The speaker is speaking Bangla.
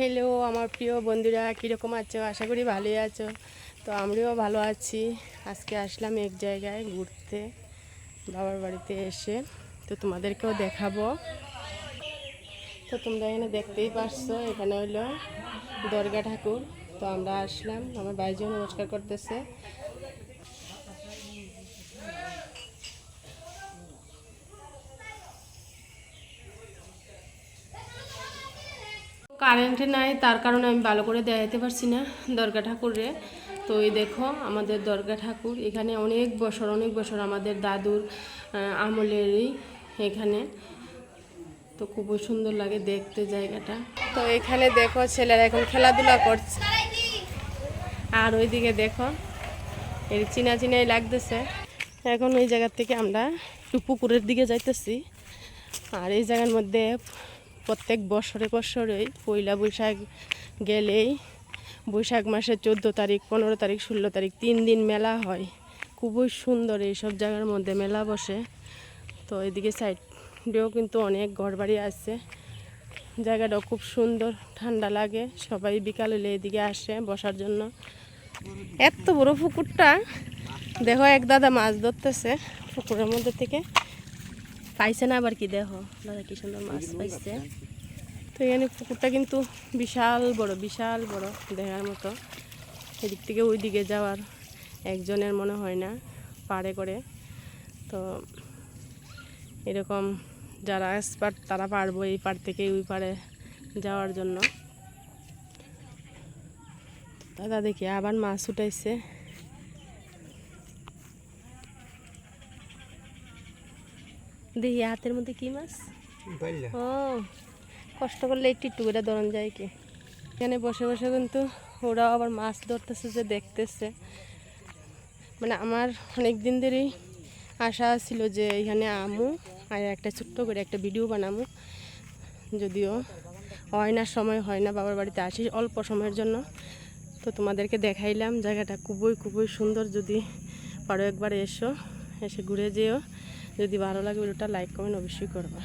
হ্যালো আমার প্রিয় বন্ধুরা, কীরকম আছো? আশা করি ভালোই আছো। তো আমরাও ভালো আছি। আজকে আসলাম এক জায়গায় ঘুরতে, বাবার বাড়িতে এসে। তো তোমাদেরকেও দেখাবো। তো তোমরা এখানে দেখতেই পারছো, এখানে হইলো দরগা ঠাকুর। তো আমরা আসলাম, আমার ভাইজিও নমস্কার করতেছে। কারেন্ট নাই, তার কারণে আমি ভালো করে দেখাতে পারছি না দরগা ঠাকুরে। তো এই দেখো আমাদের দরগা ঠাকুর, এখানে অনেক বছর আমাদের দাদুর আমলেরই এখানে। তো খুবই সুন্দর লাগে দেখতে জায়গাটা। তো এখানে দেখো ছেলেরা এখন খেলাধুলা করছে, আর ওইদিকে দেখো এর চিনাই লাগতেছে। এখন ওই জায়গার থেকে আমরা একটু পুকুরের দিকে যাইতেছি। আর এই জায়গার মধ্যে প্রত্যেক বছরেই পয়লা বৈশাখ গেলেই বৈশাখ মাসের 14 তারিখ, 15 তারিখ, 16 তারিখ 3 দিন মেলা হয়। খুবই সুন্দর এইসব জায়গার মধ্যে মেলা বসে। তো এদিকে সাইডেও কিন্তু অনেক ঘরবাড়ি আছে। জায়গাটাও খুব সুন্দর, ঠান্ডা লাগে। সবাই বিকালে এদিকে আসে বসার জন্য। এত বড় পুকুরটা দেখো, এক দাদা মাছ ধরতেছে পুকুরের মধ্যে থেকে। পাইছে না আবার কি, দেখো দাদা কি সুন্দর মাছ পাইছে। তো এখানে পুকুরটা কিন্তু বিশাল বড় দেখার মতো। এদিক থেকে ওই দিকে যাওয়ার একজনের মনে হয় না, পাড়ে করে। তো এরকম যারা এক্সপার্ট তারা পারবো এই পাড় থেকে ওই পাড়ে যাওয়ার জন্য। দাদা দেখি আবার মাছ উঠাইছে। দেখি হাতের মধ্যে কি মাছ। ও, কষ্ট করলে একটু করে ধরন যায় কি। এখানে বসে কিন্তু ওরাও আবার মাছ ধরতেছে, যে দেখতেছে। মানে আমার অনেক দিন ধরেই আশা ছিল যে এখানে আমু আর একটা ছোট্ট করে একটা ভিডিও বানামু। যদিও সময় হয় না, বাবার বাড়িতে আসি অল্প সময়ের জন্য। তো তোমাদেরকে দেখাইলাম জায়গাটা খুবই সুন্দর। যদি পারো একবার এসে ঘুরে যেও। যদি ভালো লাগে ভিডিওটা লাইক কমেন্ট অবশ্যই করবা।